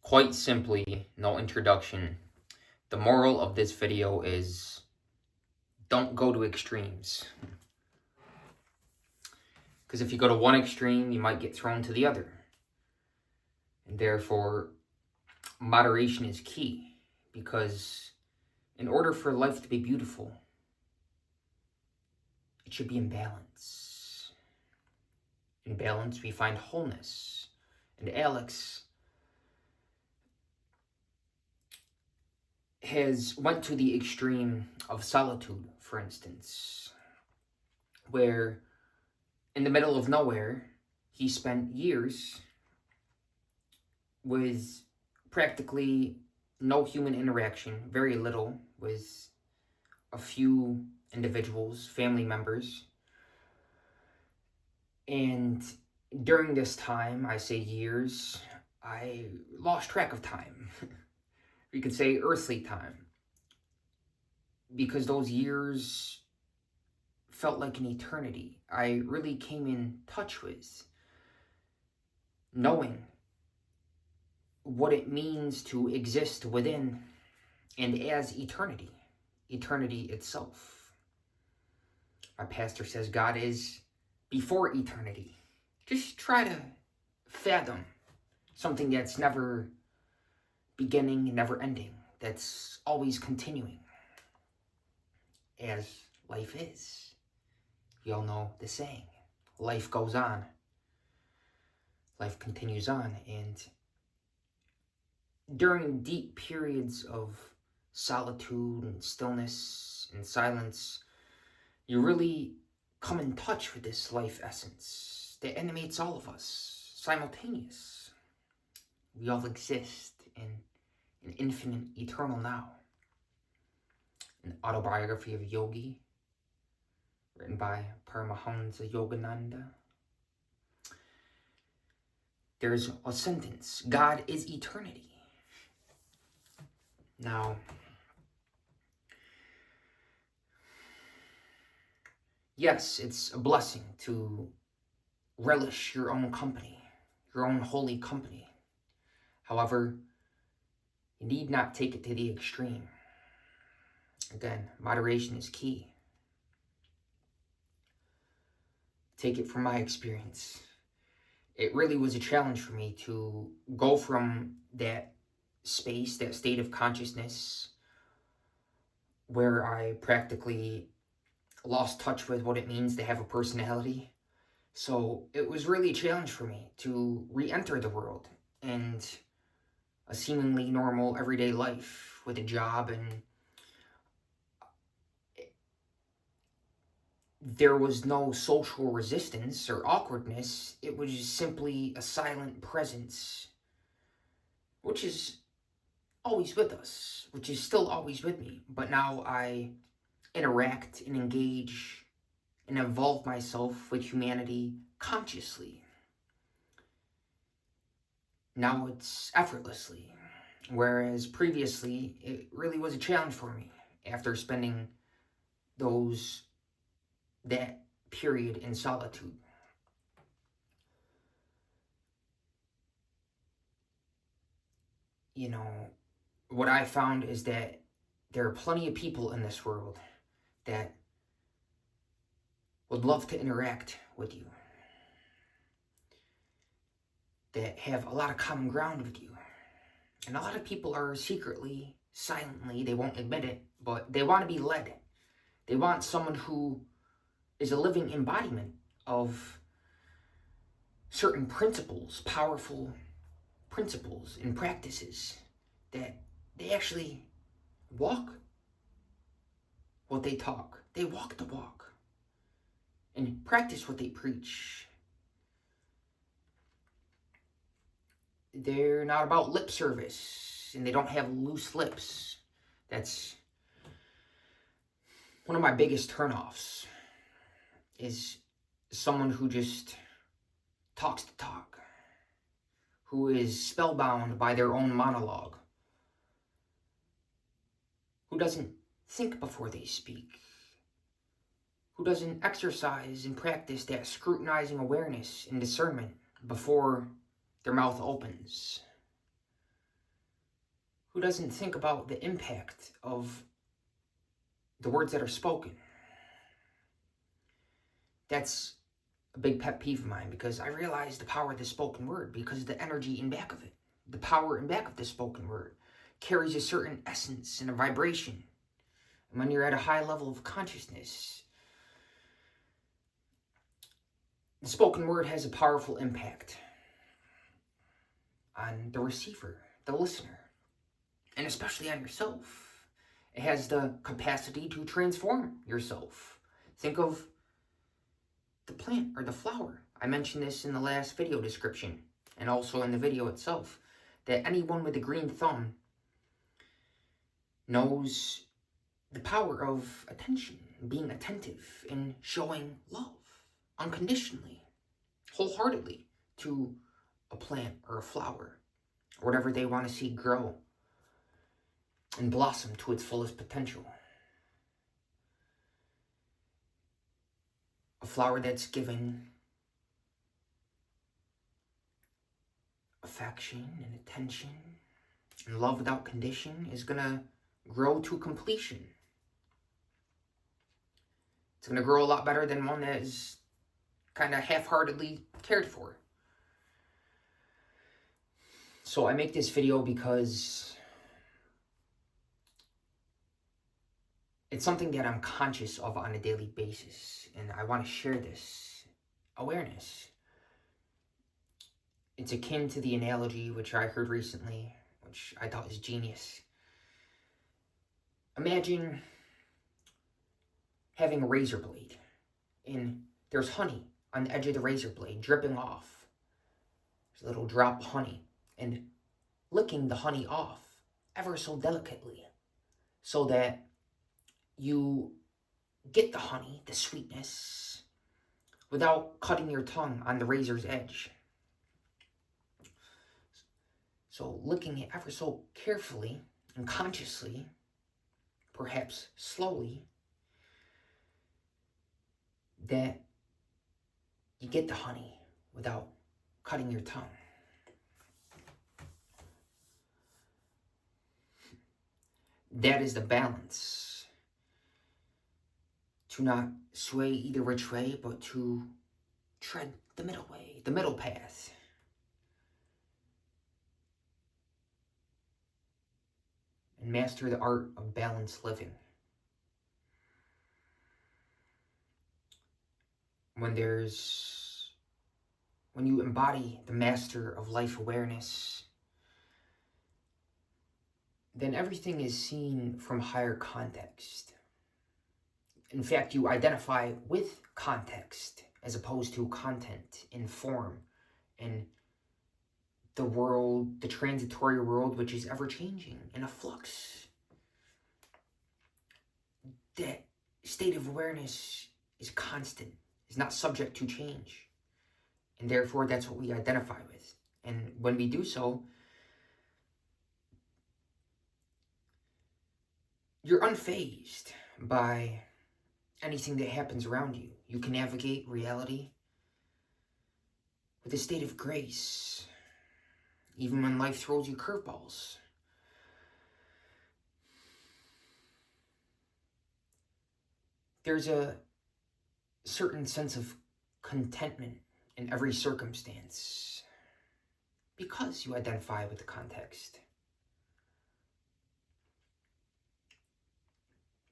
Quite simply, no introduction. The moral of this video is don't go to extremes. Because if you go to one extreme, you might get thrown to the other. And therefore, moderation is key. Because in order for life to be beautiful, it should be in balance. In balance, we find wholeness. And Alex went to the extreme of solitude, for instance, where in the middle of nowhere, he spent years with practically no human interaction, very little, with a few individuals, family members. And during this time, I say years, I lost track of time. You could say earthly time. Because those years felt like an eternity. I really came in touch with knowing what it means to exist within and as eternity itself. My pastor says God is before eternity. Just try to fathom something that's never beginning and never ending, that's always continuing, as life is. You all know the saying, life goes on, life continues on. And during deep periods of solitude and stillness and silence, you really come in touch with this life essence that animates all of us, simultaneous. We all exist in an infinite, eternal now. An autobiography of a yogi, written by Paramahansa Yogananda. There's a sentence, God is eternity. Now, yes, it's a blessing to relish your own company, your own holy company. However, you need not take it to the extreme. Again, moderation is key. Take it from my experience. It really was a challenge for me to go from that space, that state of consciousness, where I practically lost touch with what it means to have a personality. So it was really a challenge for me to re-enter the world and a seemingly normal everyday life with a job, and there was no social resistance or awkwardness. It was just simply a silent presence, which is always with us, which is still always with me. But now I interact and engage and involve myself with humanity consciously. Now it's effortlessly, whereas previously it really was a challenge for me after spending that period in solitude. You know, what I found is that there are plenty of people in this world that would love to interact with you, that have a lot of common ground with you. And a lot of people are secretly, silently, they won't admit it, but they want to be led. They want someone who is a living embodiment of certain principles, powerful principles and practices, that they actually walk what they talk. They walk the walk and practice what they preach. They're not about lip service, and they don't have loose lips. That's one of my biggest turnoffs, is someone who just talks to talk, who is spellbound by their own monologue, who doesn't think before they speak, who doesn't exercise and practice that scrutinizing awareness and discernment before their mouth opens. who doesn't think about the impact of the words that are spoken? That's a big pet peeve of mine, because I realize the power of the spoken word, because the energy in back of it, the power in back of the spoken word carries a certain essence and a vibration. And when you're at a high level of consciousness, the spoken word has a powerful impact on the receiver, the listener, and especially on yourself. It has the capacity to transform yourself. Think of the plant or the flower. I mentioned this in the last video description and also in the video itself, that anyone with a green thumb knows the power of attention, being attentive, and showing love unconditionally, wholeheartedly to a plant or a flower, or whatever they want to see grow and blossom to its fullest potential. A flower that's given affection and attention and love without condition is going to grow to completion. It's going to grow a lot better than one that is kind of half-heartedly cared for. So I make this video because it's something that I'm conscious of on a daily basis, and I want to share this awareness. It's akin to the analogy which I heard recently, which I thought was genius. Imagine having a razor blade, and there's honey on the edge of the razor blade dripping off. There's a little drop of honey, and licking the honey off ever so delicately so that you get the honey, the sweetness, without cutting your tongue on the razor's edge. So licking it ever so carefully and consciously, perhaps slowly, that you get the honey without cutting your tongue. That is the balance. To not sway either which way, but to tread the middle way, the middle path. And master the art of balanced living. When you embody the master of life awareness, then everything is seen from higher context. In fact, you identify with context as opposed to content in form, in the world, the transitory world, which is ever-changing, in a flux. That state of awareness is constant, is not subject to change. And therefore, that's what we identify with. And when we do so, you're unfazed by anything that happens around you. You can navigate reality with a state of grace, even when life throws you curveballs. There's a certain sense of contentment in every circumstance because you identify with the context.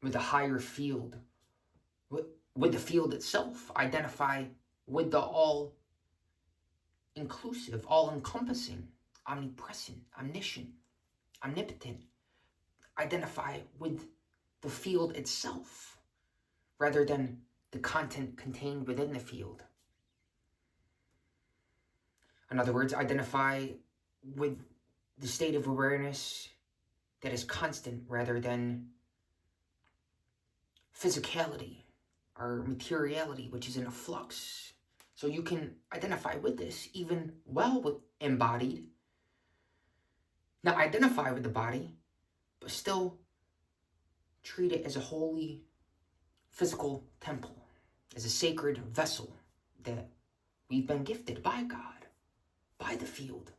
With the higher field, with the field itself, identify with the all-inclusive, all-encompassing, omnipresent, omniscient, omnipotent. Identify with the field itself, rather than the content contained within the field. In other words, identify with the state of awareness that is constant rather than physicality or materiality, which is in a flux. So you can identify with this even well embodied. Not identify with the body, but still treat it as a holy physical temple, as a sacred vessel that we've been gifted by God, by the field.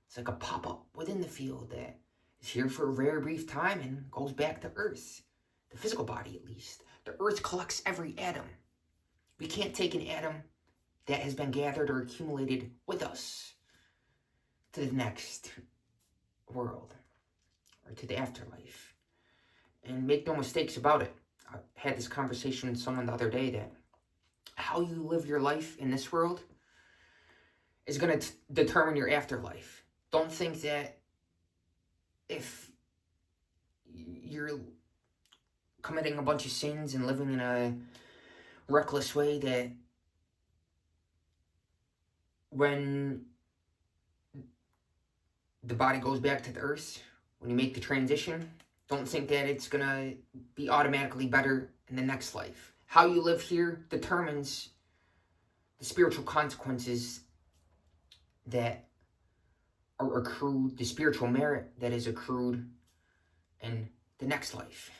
It's like a pop-up within the field that is here for a very brief time and goes back to Earth. The physical body, at least. The Earth collects every atom. We can't take an atom that has been gathered or accumulated with us to the next world or to the afterlife. And make no mistakes about it. I had this conversation with someone the other day that how you live your life in this world is going to determine your afterlife. Don't think that if you're committing a bunch of sins and living in a reckless way that when the body goes back to the earth, when you make the transition, don't think that it's going to be automatically better in the next life. How you live here determines the spiritual consequences that are accrued, the spiritual merit that is accrued in the next life.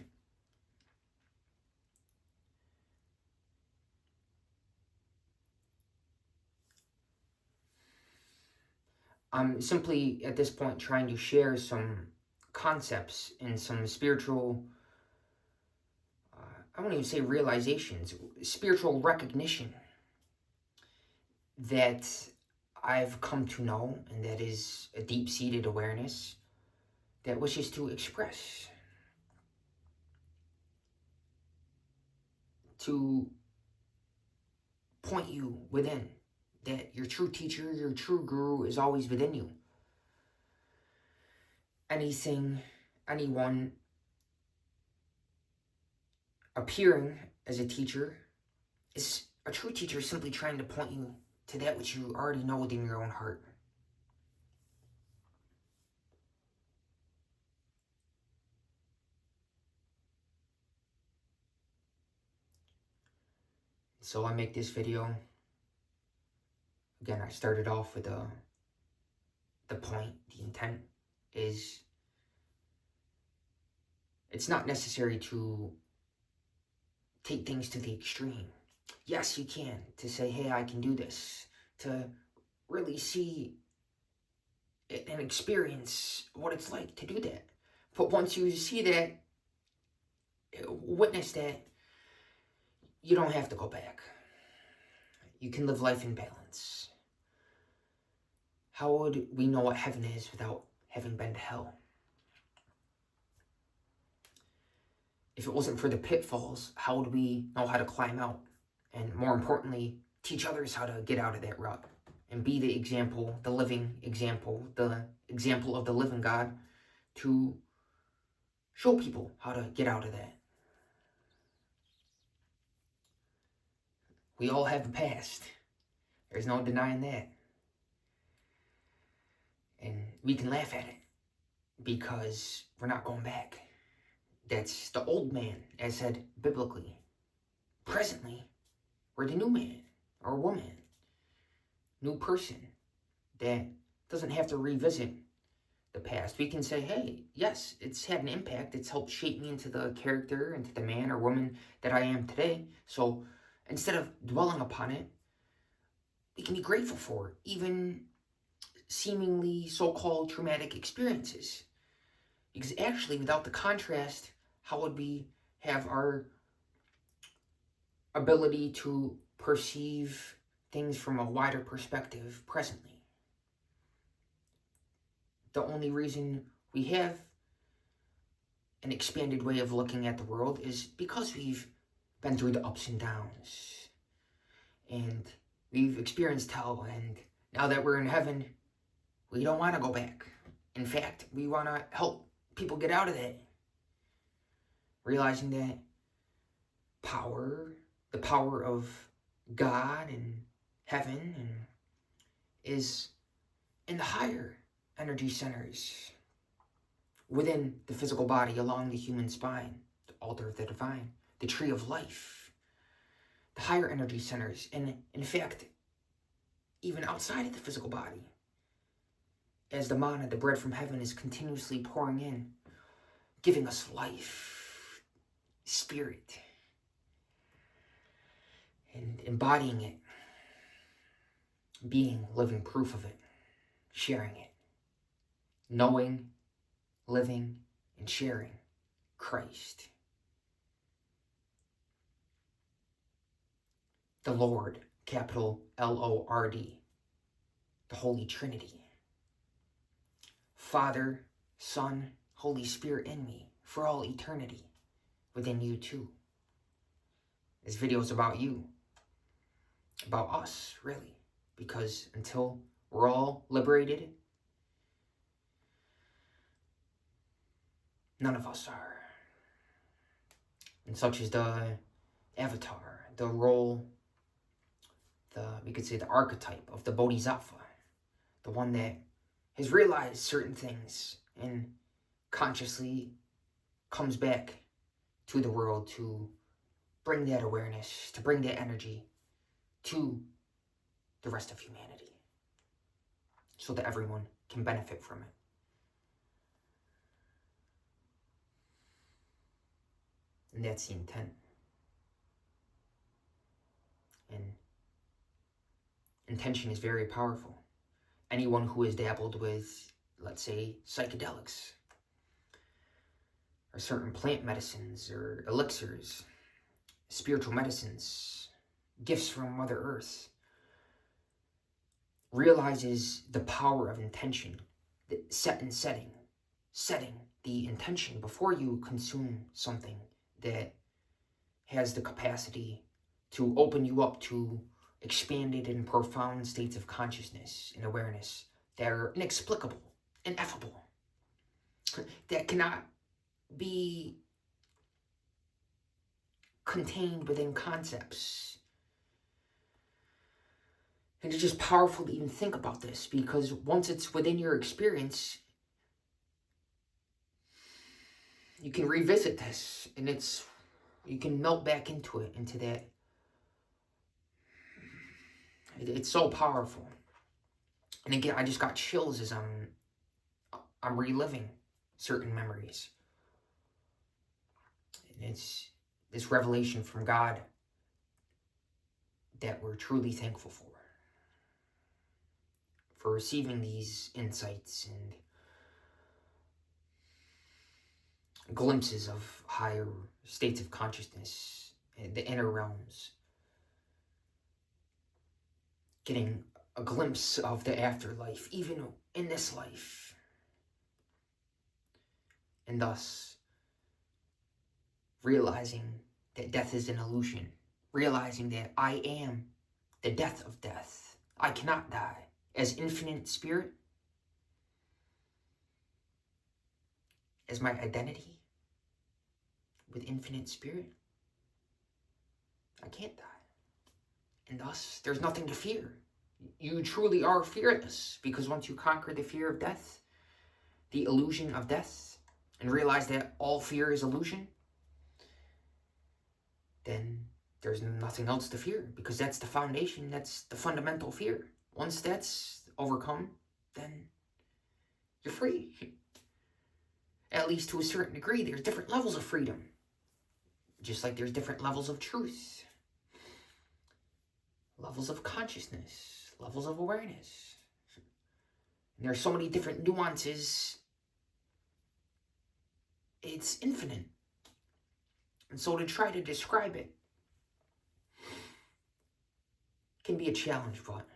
I'm simply, at this point, trying to share some concepts and some spiritual, I won't even say realizations, spiritual recognition that I've come to know, and that is a deep-seated awareness that wishes to express, to point you within, that your true teacher, your true guru is always within you. Anything, anyone appearing as a teacher is a true teacher, simply trying to point you to that which you already know within your own heart. So I make this video. Again, I started off with the point, the intent is it's not necessary to take things to the extreme. Yes, you can, to say, hey, I can do this, to really see and experience what it's like to do that. But once you see that, witness that, you don't have to go back. You can live life in balance. How would we know what heaven is without having been to hell? If it wasn't for the pitfalls, how would we know how to climb out? And more importantly, teach others how to get out of that rut and be the example, the living example, the example of the living God to show people how to get out of that. We all have a past. There's no denying that. And we can laugh at it because we're not going back. That's the old man, as said biblically. Presently, we're the new man or woman, new person that doesn't have to revisit the past. We can say, hey, yes, it's had an impact. It's helped shape me into the character, into the man or woman that I am today. So instead of dwelling upon it, we can be grateful for even seemingly so-called traumatic experiences. Because actually, without the contrast, how would we have our ability to perceive things from a wider perspective presently? The only reason we have an expanded way of looking at the world is because we've been through the ups and downs. And we've experienced hell, and now that we're in heaven, we don't want to go back. In fact, we want to help people get out of that. Realizing that power, the power of God and heaven, is in the higher energy centers within the physical body, along the human spine, the altar of the divine, the tree of life, the higher energy centers, and in fact, even outside of the physical body, as the manna, the bread from heaven, is continuously pouring in, giving us life, spirit, and embodying it, being living proof of it, sharing it, knowing, living, and sharing Christ. The Lord, capital Lord, the Holy Trinity. Father, Son, Holy Spirit in me for all eternity, within you too. This video is about you, about us, really, because until we're all liberated, none of us are. And such is the avatar, the role, we could say the archetype of the Bodhisattva, the one that has realized certain things and consciously comes back to the world to bring that awareness, to bring that energy to the rest of humanity so that everyone can benefit from it. And that's the intent. And intention is very powerful. Anyone who has dabbled with, let's say, psychedelics, or certain plant medicines, or elixirs, spiritual medicines, gifts from Mother Earth, realizes the power of intention, setting the intention before you consume something that has the capacity to open you up to expanded and profound states of consciousness and awareness that are inexplicable, ineffable, that cannot be contained within concepts. And it's just powerful to even think about this, because once it's within your experience, you can revisit this, and you can melt back into it, into that. It's so powerful. And again, I just got chills as I'm reliving certain memories. And it's this revelation from God that we're truly thankful for receiving these insights and glimpses of higher states of consciousness, the inner realms, getting a glimpse of the afterlife, even in this life, and thus realizing that death is an illusion, realizing that I am the death of death. I cannot die. As infinite spirit, as my identity with infinite spirit, I can't die. And thus, there's nothing to fear. You truly are fearless, because once you conquer the fear of death, the illusion of death, and realize that all fear is illusion, then there's nothing else to fear, because that's the foundation, that's the fundamental fear. Once that's overcome, then you're free. At least to a certain degree. There's different levels of freedom, just like there's different levels of truth, levels of consciousness, levels of awareness. And there are so many different nuances. It's infinite. And so to try to describe it can be a challenge, but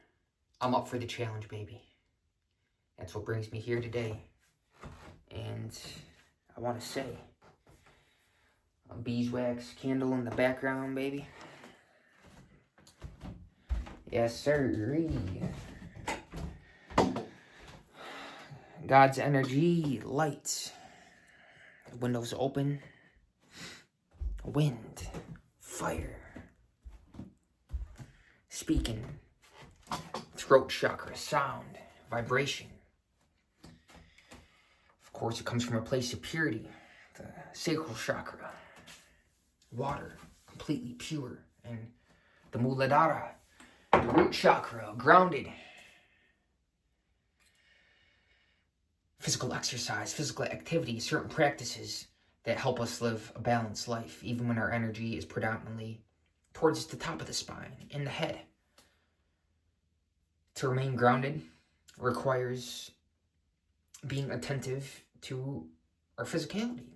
I'm up for the challenge, baby. That's what brings me here today. And I want to say, a beeswax candle in the background, baby. Yes, sir. God's energy, light. The windows open. Wind, fire. Speaking. Throat chakra, sound, vibration. Of course, it comes from a place of purity. The sacral chakra. Water, completely pure. And the Muladhara, the root chakra, grounded. Physical exercise, physical activity, certain practices that help us live a balanced life, even when our energy is predominantly towards the top of the spine, in the head. To remain grounded requires being attentive to our physicality.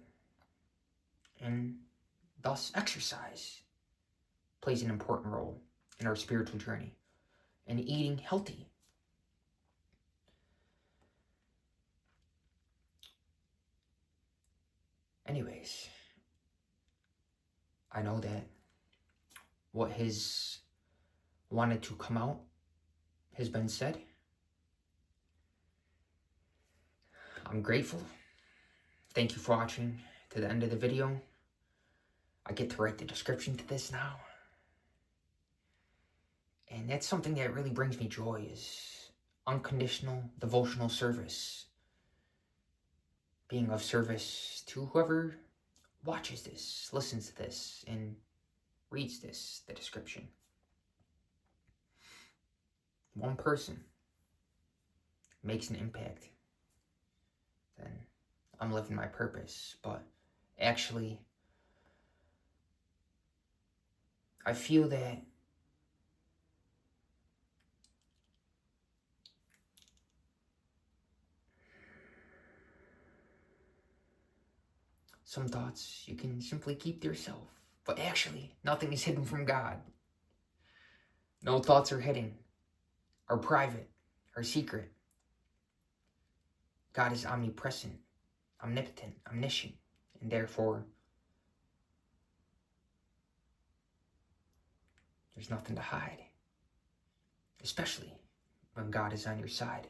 And thus, exercise plays an important role in our spiritual journey, and eating healthy. Anyways, I know that what has wanted to come out has been said. I'm grateful. Thank you for watching to the end of the video. I get to write the description to this now. And that's something that really brings me joy, is unconditional devotional service. Being of service to whoever watches this, listens to this, and reads this, the description. One person makes an impact, then I'm living my purpose. But actually, I feel that some thoughts you can simply keep to yourself. But actually, nothing is hidden from God. No thoughts are hidden, are private, are secret. God is omnipresent, omnipotent, omniscient, and therefore, there's nothing to hide. Especially when God is on your side.